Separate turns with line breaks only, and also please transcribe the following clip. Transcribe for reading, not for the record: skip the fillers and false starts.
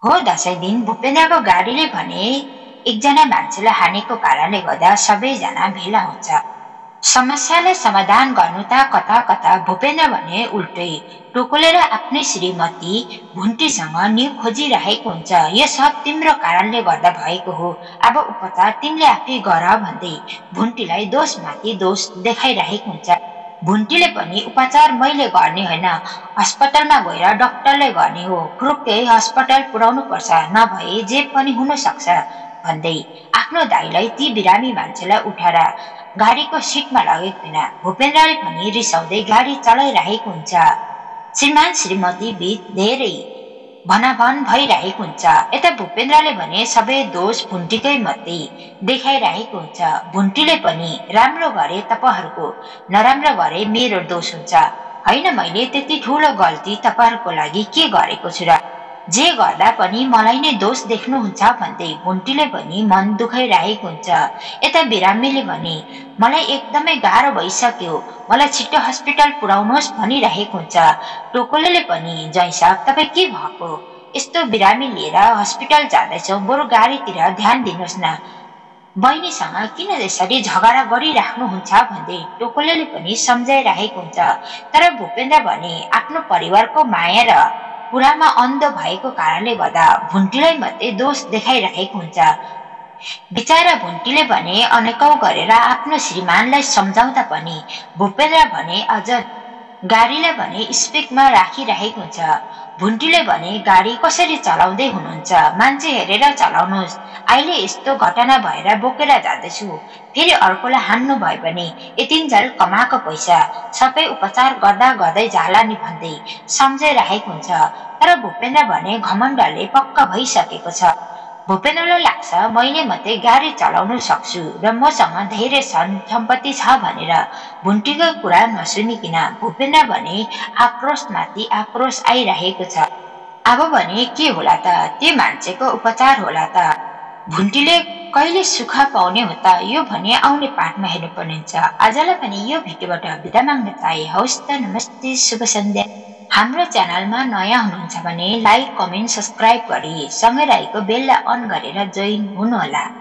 हो दसैँ दिन भूपेन्द्रको गाडीले भने एकजना मान्छेलाई हानेको कारणले गर्दा सबैजना भेला हुन्छ। समस्यालाई समाधान गर्नु त कता कता भूपेन्द्र भने उल्टै टोकलेर आफ्नै श्रीमती भुन्टीसँग न्यु खोजिरहेको हुन्छ। यो सब तिम्रो कारणले गर्दा भएको हो, अब उपचार तिमीले आफै गर भन्दै भुन्टीलाई दोषमाथि दोष देखाइरहेको हुन्छ। भुन्टीले पनि उपचार मैले गर्ने होइन, अस्पतालमा गएर डाक्टरले गर्ने हो, फुरुक्कै अस्पताल पुर्याउनु पर्छ, नभए जे पनि हुन सक्छ भन्दै आफ्नो दाइलाई ती बिरामी मान्छेलाई उठाएर गाडीको सिटमा लगेको बिना भूपेन्द्रले पनि रिसाउँदै गाडी चलाइरहेको हुन्छ। श्रीमान श्रीमती बीच धेरै भनाभन भइरहेको हुन्छ। यता भूपेन्द्रले भने सबै दोष भुन्टीकै मध्ये देखाइरहेको हुन्छ। भुन्टीले पनि राम्रो गरे तपाईहरूको, नराम्रो गरे मेरो दोष हुन्छ होइन, मैले त्यति ठुलो गल्ती तपाईहरूको लागि के गरेको छु र, जे गर्दा पनि मलाई नै दोष देख्नुहुन्छ भन्दै भुन्टीले पनि मन दुखाइरहेको हुन्छ। यता बिरामीले भने मलाई एकदमै गाह्रो भइसक्यो, मलाई छिट्टो हस्पिटल पुर्याउनुहोस् भनिरहेको हुन्छ। टोकलेले पनि जय साहब तपाईँ के भएको, यस्तो बिरामी लिएर हस्पिटल जाँदैछौँ, बरु गाडीतिर ध्यान दिनुहोस् न, बहिनीसँग किन यसरी झगडा गरिराख्नुहुन्छ भन्दै टोकलेले पनि सम्झाइरहेको हुन्छ। तर भूपेन्द्र भने आफ्नो परिवारको माया र कुरामा अन्ध भएको कारणले गर्दा भुन्टीलाई मात्रै दोष देखाइरहेको हुन्छ। बिचारा भुन्टीले भने अनेकौं गरेर आफ्नो श्रीमानलाई सम्झाउँदा पनि भूपेन्द्र भने अझ गाडीलाई भने स्पिडमा राखिरहेको हुन्छ। भुन्टीले भने गाडी कसरी चलाउँदै हुनुहुन्छ, मान्छे हेरेर चलाउनुहोस्, अहिले यस्तो घटना भएर बोकेर जाँदैछु, फेरि अर्कोलाई हान्नु भयो भने यतिन्जेल कमाएको पैसा सबै उपचार गर्दा गर्दै जाला नि भन्दै सम्झाइरहेको हुन्छ। तर भूपेन्द्र भने घमण्डले पक्का भइसकेको छ। भूपेन्द्रलाई लाग्छ मैले मात्रै गाडी चलाउन सक्छु र मसँग धेरै सम्पत्ति छ भनेर भुन्टीको कुरा नसुनिकन भूपेन्द्र भने आक्रोशमाथि आक्रोश आइरहेको छ। अब भने के होला त, त्यो मान्छेको उपचार होला त, भुन्टीले कहिले सुख पाउने हो त, यो भने आउने पाठमा हेर्नुपर्ने हुन्छ। आजलाई पनि यो भिडियोबाट बिदा माग्न चाहे। हवस् त, नमस्ते, शुभ सन्ध्या। हाम्रो च्यानलमा नयाँ हुनुहुन्छ भने लाइक कमेन्ट सब्सक्राइब गरी सँगै रहेको बेललाई अन गरेर जोइन हुनुहोला।